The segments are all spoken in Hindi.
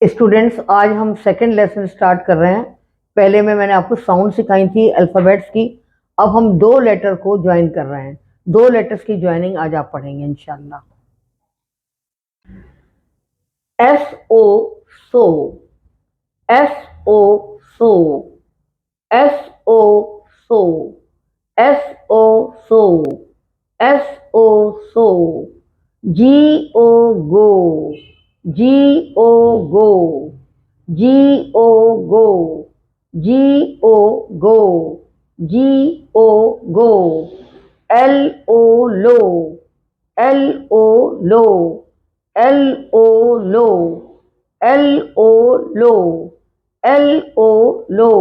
स्टूडेंट्स, आज हम सेकंड लेसन स्टार्ट कर रहे हैं। पहले में मैंने आपको साउंड सिखाई थी अल्फ़ाबेट्स की। अब हम दो लेटर को ज्वाइन कर रहे हैं। दो लेटर्स की ज्वाइनिंग आज आप पढ़ेंगे इंशाल्लाह। S O so, S O so, S O so, S O so, S O so, G O go, G O go, G O go, G O go, G O go, L O lo, L O lo, L O lo, L O lo, L O lo,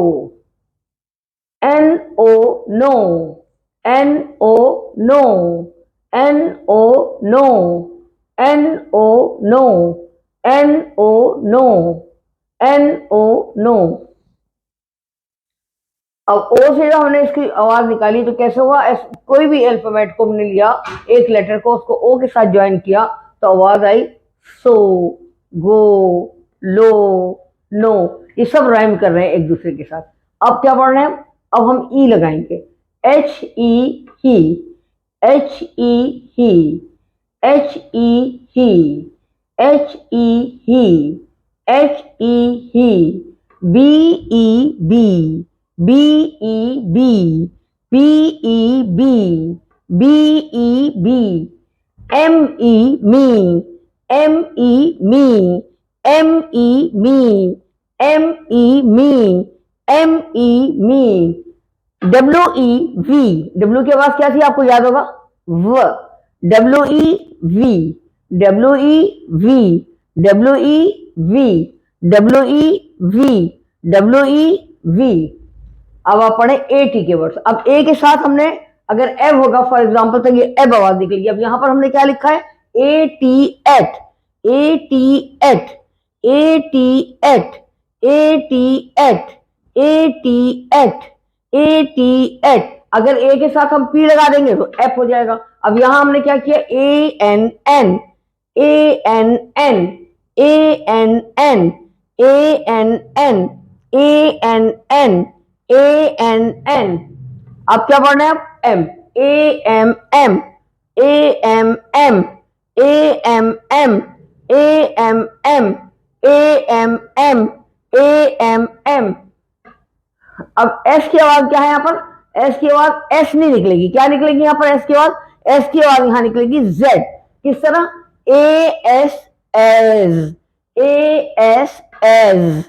N O no, N O no, N O no, N O no, N O no, N O no. अब ओ से जब हमने इसकी आवाज निकाली तो कैसे हुआ? कोई भी अल्फाबेट को हमने लिया, एक लेटर को, उसको ओ के साथ ज्वाइन किया तो आवाज आई सो, गो, लो, नो। ये सब राइम कर रहे हैं एक दूसरे के साथ। अब क्या पढ़ रहे हैं? अब हम ई लगाएंगे। H E he, H E he, H E he, H E he, H E he, B E be, B E be, B E be, B E be, M E me, M E me, M E me, M E me, M E me, W E we. W की आवाज क्या थी आपको याद होगा? व। W E we, W E we, W E we, W E we, W E we. अब आप पढ़े ए टी के वर्ड्स। अब ए के साथ हमने अगर एब होगा फॉर एग्जाम्पल तो ये एब आवाज निकलेगी। अब यहां पर हमने क्या लिखा है? A T at, A T at, A T at, A T at, A T at, A T at. अगर ए के साथ हम पी लगा देंगे तो एफ हो जाएगा। अब यहां हमने क्या किया? A N an, A N an, A N an, A N an, A N an, A N an. अब क्या पढ़ना है? M, A M am, A M am, A M am, A M am, A M am, A M am. अब एस की आवाज क्या है यहाँ पर? एस की आवाज एस नहीं निकलेगी। क्या निकलेगी यहाँ पर एस की आवाज? एस की आवाज यहाँ निकलेगी जेड। किस तरह? A S as, A S as,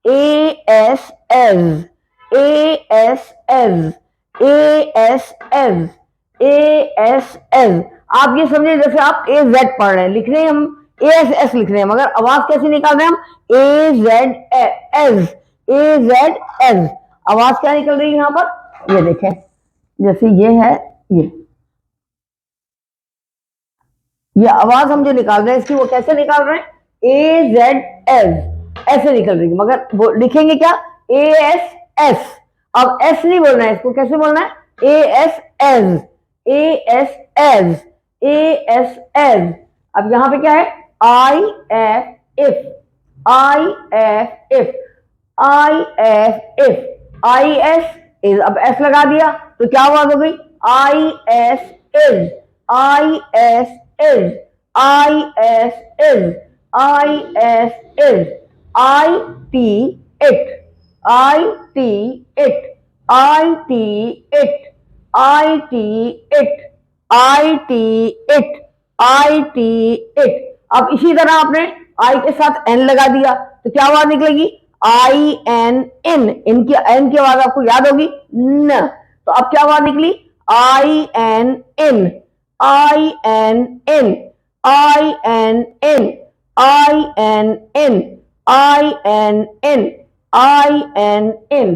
A S as, A S as, A S as, A S as. आप ये समझिए जैसे आप ए जेड पढ़ रहे हैं, लिख रहे हैं हम ए एस एस लिख रहे हैं, मगर आवाज कैसे निकाल रहे हैं हम? ए जेड एज, ए जेड एज। आवाज क्या निकल रही है यहां पर? ये देखें, जैसे ये है, ये आवाज हम जो निकाल रहे हैं इसकी, वो कैसे निकाल रहे हैं? ए जेड एस, ऐसे निकल रही है, मगर वो लिखेंगे क्या? A S S. अब एस नहीं बोलना है, इसको कैसे बोलना है? A S as, A S as, A S as. अब यहां पे क्या है? I F if, I F if, I F if, I S is. अब एस लगा दिया तो क्या आवाज हो गई? I S is, I S is, I S is, I S is, I T it, I T it, I T it, I T it, I T it, I T it. अब इसी तरह आपने आई के साथ एन लगा दिया तो क्या आवाज निकलेगी? आई एन इन। इनकी एन की आवाज आपको याद होगी? न। तो अब क्या आवाज निकली? I N in, I N in, I N in, I N in, I N in, I N in.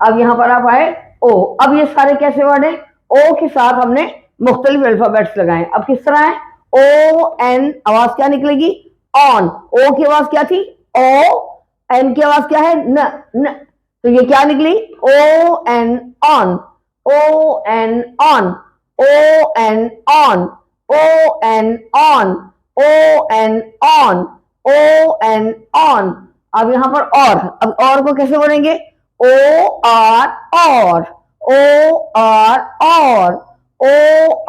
अब यहां पर आप आए ओ। अब ये सारे कैसे वर्ड है? ओ के साथ हमने मुख्तलिफ अल्फाबेट्स लगाए। अब किस तरह है? ओ एन, आवाज क्या निकलेगी? ऑन। ओ की आवाज क्या थी? ओ। एन की आवाज क्या है? न, न। तो ये क्या निकली? O N on, O N on, O N on, O N on, O N on, O N on. अब यहाँ पर और, अब और को कैसे बोलेंगे? ओ R or, O R or, O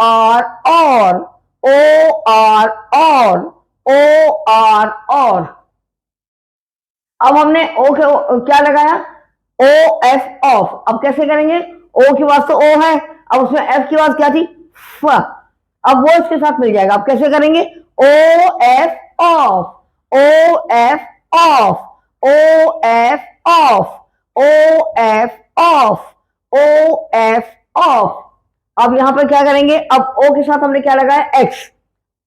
R or, O R or, O R और। अब हमने ओ के क्या लगाया? O F of. अब कैसे करेंगे? ओ की आवाज तो ओ है, अब उसमें एफ की आवाज क्या थी? फ। अब वो इसके साथ मिल जाएगा। अब कैसे करेंगे? O F of, O F of, O F of, O F of, O F of. अब यहां पर क्या करेंगे? अब ओ के साथ हमने क्या लगाया? एक्स।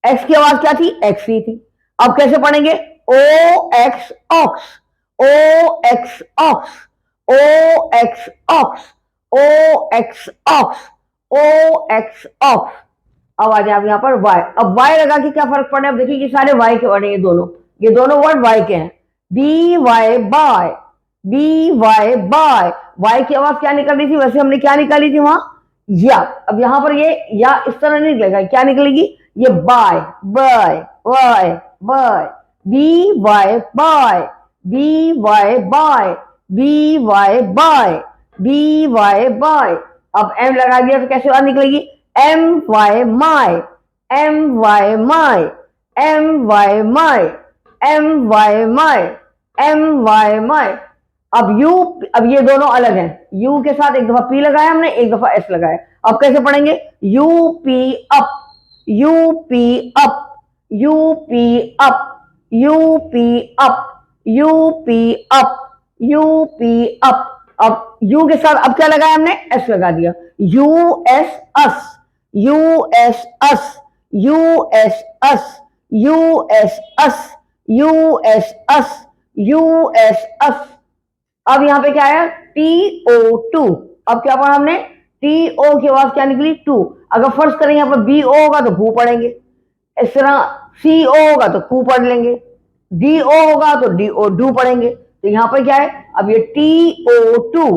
एक्स की आवाज क्या थी? एक्स ही थी। अब कैसे पढ़ेंगे? ओ एक्स ऑक्स, ओ एक्स ऑक्स, ओ एक्स ऑक्स, ओ एक्स ऑक्स, ओ एक्स ऑक्स। अब आ जाए यहाँ पर वाई। अब वाई लगा के क्या फर्क पड़े? अब देखिए ये सारे वाई के वर्ड हैं, ये दोनों वर्ड वाई के हैं। B Y by, B Y by. Y की आवाज क्या निकल रही थी? वैसे हमने क्या निकाली थी वहां? या। अब यहां पर ये या इस तरह नहीं निकलेगा, क्या निकलेगी? ये by, by, by, by. B Y by, B Y by, B Y by, B Y by. अब एम लगा दिया तो कैसे बात निकलेगी? M Y my, M Y my, M Y my, M Y my, M Y my. अब यू, अब ये दोनों अलग हैं। यू के साथ एक दफा पी लगाया हमने, एक दफा एस लगाया। अब कैसे पढ़ेंगे? U P up, U P up, U P up, U P up, U P up, U P up. अब यू के साथ अब क्या लगाया हमने? एस लगा दिया। यू एस अस, यू एस अस, यू एस अस, यू एस अस, यू एस अस, यू एस अस। अब यहां पे क्या आया? TO2। अब क्या पढ़ा हमने? TO की आवाज क्या निकली? टू। अगर फर्ज करें यहां पर BO होगा तो भू पढ़ेंगे, इस तरह CO होगा तो कू पढ़ लेंगे, DO होगा तो DO डू पढ़ेंगे। तो यहां पर क्या है? अब ये TO2,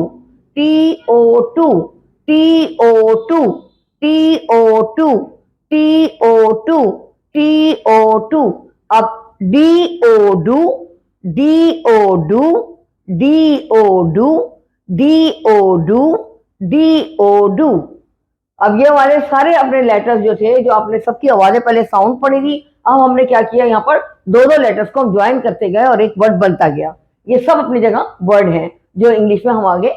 TO2, TO2, TO2, TO2, TO2। अब DO do, DO do, DO do, DO do, DO do. अब ये वाले सारे अपने लेटर्स जो थे, जो आपने सबकी आवाजें पहले साउंड पढ़ी थी, अब हमने क्या किया? यहाँ पर दो दो लेटर्स को हम ज्वाइन करते गए और एक वर्ड बनता गया। ये सब अपनी जगह वर्ड हैं जो इंग्लिश में हम आगे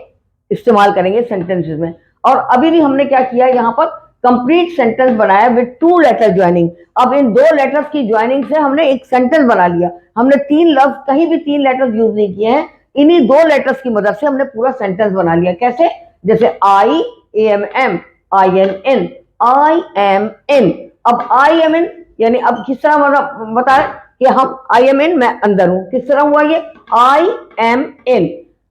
इस्तेमाल करेंगे सेंटेंसेस में। और अभी भी हमने क्या किया? यहाँ पर कंप्लीट सेंटेंस बनाया विद टू लेटर ज्वाइनिंग। अब इन दो लेटर्स की ज्वाइनिंग से हमने एक सेंटेंस बना लिया। हमने तीन लफ्ज, कहीं भी तीन लेटर्स यूज नहीं किए हैं, इन्हीं दो लेटर्स की मदद से हमने पूरा सेंटेंस बना लिया। कैसे? जैसे IAMM, INN, IMN। अब IMN यानी अब किस तरह मतलब बताए कि हम IMN, मैं अंदर हूं, किस तरह हुआ ये? IMN।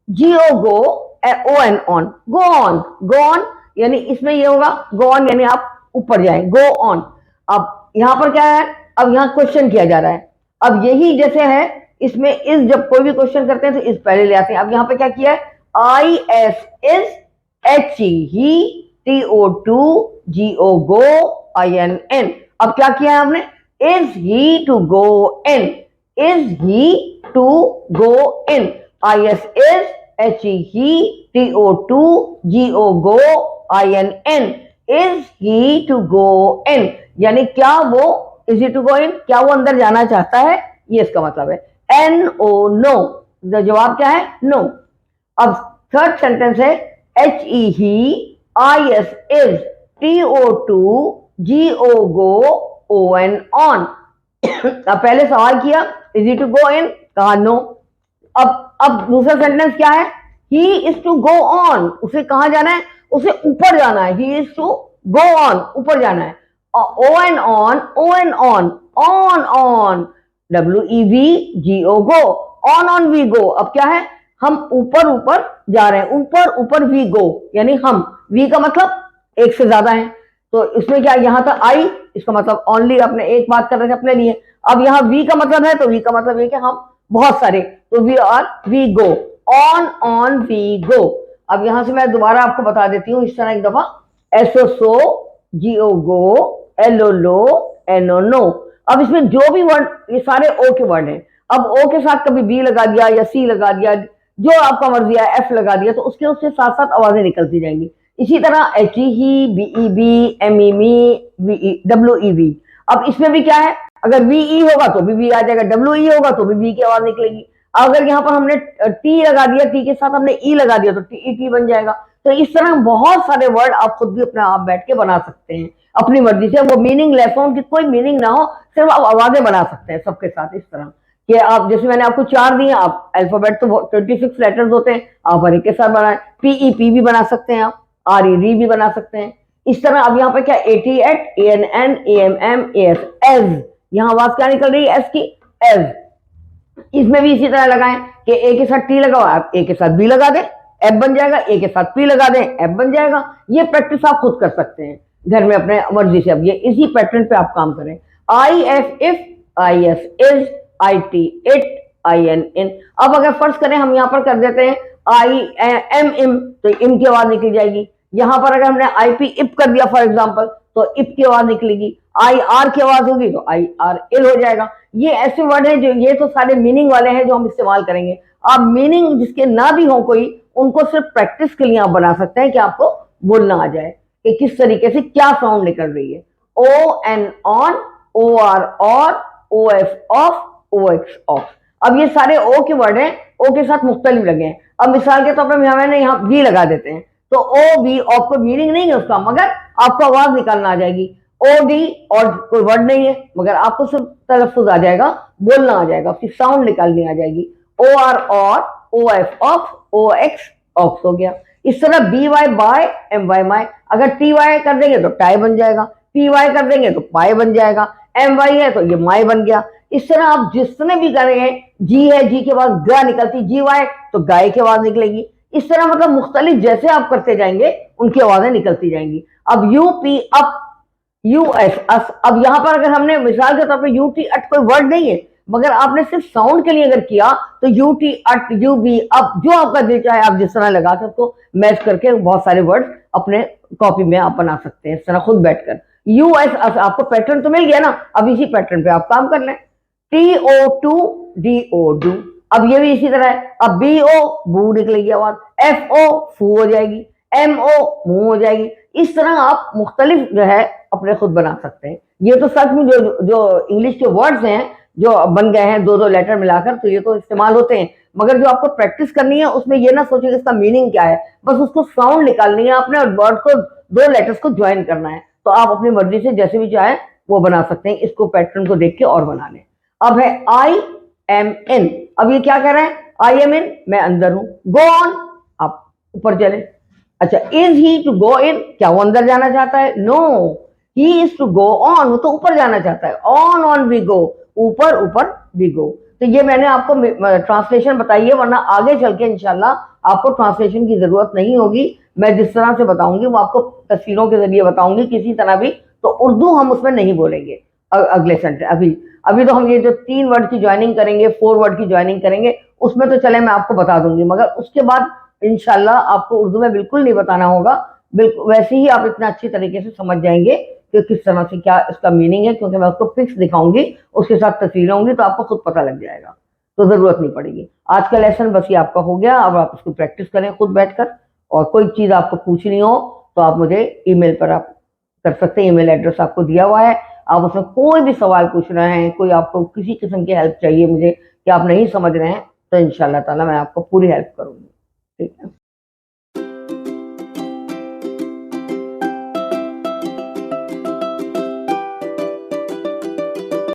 GO go, ON on, go on, go on यानी इसमें ये होगा गो ऑन यानी आप ऊपर जाए, गो ऑन। अब यहां पर क्या है? अब यहां क्वेश्चन किया जा रहा है। अब यही जैसे है इसमें इस, जब कोई भी क्वेश्चन करते हैं तो इस पहले ले आते हैं। अब यहां पे क्या किया है? IS is, HE he, TO2 GO go, INN। अब क्या किया है हमने? Is he to go in, is he to go in. IS is, HE he, TO2 GO go, INN। Is he to go in यानी क्या वो इज ही टू गो इन, क्या वो अंदर जाना चाहता है, ये इसका मतलब है। NO नो, जवाब क्या है? नो। अब थर्ड सेंटेंस है HE he, IS is, TO2 GO go, ON on. अब पहले सवाल किया इज ही टू गो इन, कहा नो। अब दूसरा सेंटेंस क्या है? He is to go on, उसे कहां जाना है? उसे ऊपर जाना है। He is to go on, ऊपर जाना है। ON on, ON on, on on, WEVGO go, on we go. अब क्या है? हम ऊपर ऊपर जा रहे हैं, ऊपर ऊपर वी गो यानी हम, वी का मतलब एक से ज्यादा है। तो इसमें क्या, यहां तक आई, इसका मतलब ओनली, अपने एक बात कर रहे थे अपने लिए। अब यहाँ वी का मतलब है तो वी का मतलब ये कि हम बहुत सारे, तो we are, we go, on we go. अब यहां से मैं दोबारा आपको बता देती हूँ इस तरह एक दफा। SO सो, GO गो, LO लो, NO नो। अब इसमें जो भी वर्ड, ये सारे ओ के वर्ड हैं, अब ओ के साथ कभी बी लगा दिया या सी लगा दिया, जो आपका मर्जी है, एफ लगा दिया, तो उसके उसके साथ साथ आवाजें निकलती जाएंगी। इसी तरह H E he, B E be, M E me, V W E we. अब इसमें भी क्या है, अगर वी ई होगा तो भी आ जाएगा, डब्ल्यू ई होगा तो भी की आवाज निकलेगी। अगर यहाँ पर हमने टी लगा दिया, टी के साथ हमने ई लगा दिया तो टी टी बन जाएगा। तो इस तरह बहुत सारे वर्ड आप खुद भी अपने आप बैठ के बना सकते हैं अपनी मर्जी से, वो मीनिंगलेस हो, उनकी कोई मीनिंग ना हो, सिर्फ आप आवाजें बना सकते हैं सबके साथ। इस तरह कि आप, जैसे मैंने आपको 4 दिए, आप अल्फाबेट तो 26 लेटर्स होते हैं, आप हर एक के साथ बनाए, पीई पी भी बना सकते हैं, आप आर ई री भी बना सकते हैं। इस तरह अब यहाँ पे क्या, 88, A N an, A M am, A S, as, यहाँ आवाज क्या निकल रही है, एस की, एज। इसमें भी इसी तरह लगाएं कि ए के साथ टी लगाओ, आप ए के साथ बी लगा दें, एफ बन जाएगा, ए के साथ पी लगा दें, एफ बन जाएगा। ये प्रैक्टिस आप खुद कर सकते हैं घर में अपने मर्जी से। अब ये इसी पैटर्न पे आप काम करें। I F if, I S is, I T it, I N in. अब अगर फर्ज करें हम यहाँ पर कर देते हैं आई एम इम, तो इम की आवाज निकल जाएगी। यहाँ पर अगर हमने आई पी इप कर दिया फॉर एग्जाम्पल, तो इप की आवाज निकलेगी। आई आर की आवाज होगी तो आई आर इल हो जाएगा। ये ऐसे वर्ड हैं जो, ये तो सारे मीनिंग वाले हैं जो हम इस्तेमाल करेंगे। आप मीनिंग जिसके ना भी हो कोई, उनको सिर्फ प्रैक्टिस के लिए आप बना सकते हैं कि आपको बोलना आ जाए कि किस तरीके से क्या साउंड निकल रही है। O N on, O R or, O F of, O X of. अब ये सारे ओ के वर्ड हैं, ओ के साथ मुख्तलिफ लगे हैं। अब मिसाल के तौर पर मैंने यहाँ वी लगा देते हैं, तो ओ वी ऑफ को मीनिंग नहीं है उसका, मगर आपको आवाज निकालना आ जाएगी। ओ डी और कोई वर्ड नहीं है, मगर आपको सिर्फ तलफ्फुज आ जाएगा, बोलना आ जाएगा, उसकी साउंड निकालनी आ जाएगी। O R or, O F of, O X of हो गया। इस तरह B Y by, M Y my, अगर टी वाई कर देंगे तो टाई बन जाएगा, पी वाई कर देंगे तो पाई बन जाएगा, एम वाई है तो ये माई बन गया। इस तरह आप जिसने भी करेंगे, जी है, जी के बाद ग निकलती, जी वाई तो गाय की आवाज निकलेगी। इस तरह मतलब मुख्तलिफ जैसे आप करते जाएंगे उनकी आवाजें निकलती जाएंगी। अब U P up, U S अस। अब यहां पर अगर हमने मिसाल के तौर पर यू टी अट कोई वर्ड नहीं है, मगर आपने सिर्फ साउंड के लिए अगर किया तो U T ut, U B up, जो आपका दिल चाहे आप जिस तरह लगा के उसको मैच करके बहुत सारे वर्ड अपने कॉपी में आप बना सकते हैं इस तरह खुद बैठकर। यू एस अस, आपको पैटर्न तो मिल गया ना, अब इसी पैटर्न पे आप काम कर लें। T O to, D O do, अब ये भी इसी तरह है। अब बी ओ बू निकलेगी आवाज, एफ ओ फू हो जाएगी, एम ओ मुंह हो जाएगी। इस तरह आप मुख्तलिफ जो है अपने खुद बना सकते हैं। ये तो सच में जो जो इंग्लिश के वर्ड्स हैं जो बन गए हैं 2-2 लेटर मिलाकर, तो ये तो इस्तेमाल होते हैं, मगर जो आपको प्रैक्टिस करनी है उसमें ये ना सोचिए इसका मीनिंग क्या है, बस उसको साउंड निकालनी है आपने और वर्ड को, 2 लेटर्स को ज्वाइन करना है। तो आप अपनी मर्जी से जैसे भी चाहे वो बना सकते हैं, इसको पैटर्न को देख के और बना लें। अब है आई एम इन, अब ये क्या कह रहे हैं, आई एम इन, मैं अंदर हूं। गो ऑन, आप ऊपर चले। अच्छा, इज ही टू गो इन, क्या वो अंदर जाना चाहता है, no, he is to go on, वो तो ऊपर जाना चाहता है। ऑन ऑन वी गो, ऊपर ऊपर वी गो। तो ये मैंने आपको ट्रांसलेशन बताई है, वरना आगे चल के इंशाल्लाह आपको ट्रांसलेशन की जरूरत नहीं होगी। मैं जिस तरह से बताऊंगी वो आपको तस्वीरों के जरिए बताऊंगी किसी तरह भी, तो उर्दू हम उसमें नहीं बोलेंगे अगले सेंटेंस। अभी तो हम ये जो 3 वर्ड की ज्वाइनिंग करेंगे, 4 वर्ड की ज्वाइनिंग करेंगे, उसमें तो चले मैं आपको बता दूंगी, मगर उसके बाद इंशाल्लाह आपको उर्दू में बिल्कुल नहीं बताना होगा। बिल्कुल वैसे ही आप इतना अच्छी तरीके से समझ जाएंगे कि किस तरह से क्या इसका मीनिंग है, क्योंकि मैं उसको फिक्स दिखाऊंगी, उसके साथ तस्वीरें होंगी, तो आपको खुद पता लग जाएगा, तो जरूरत नहीं पड़ेगी। आज का लेसन बस ये आपका हो गया। अब आप इसको प्रैक्टिस करें खुद बैठकर, और कोई चीज आपको पूछनी हो तो आप मुझे ईमेल पर आप कर सकते हैं, ईमेल एड्रेस आपको दिया हुआ है। आप उसमें कोई भी सवाल पूछ रहे हैं, कोई आपको किसी किस्म की हेल्प चाहिए मुझे कि आप नहीं समझ रहे हैं, तो इंशाल्लाह ताला मैं आपको पूरी हेल्प करूंगी। ठीक है।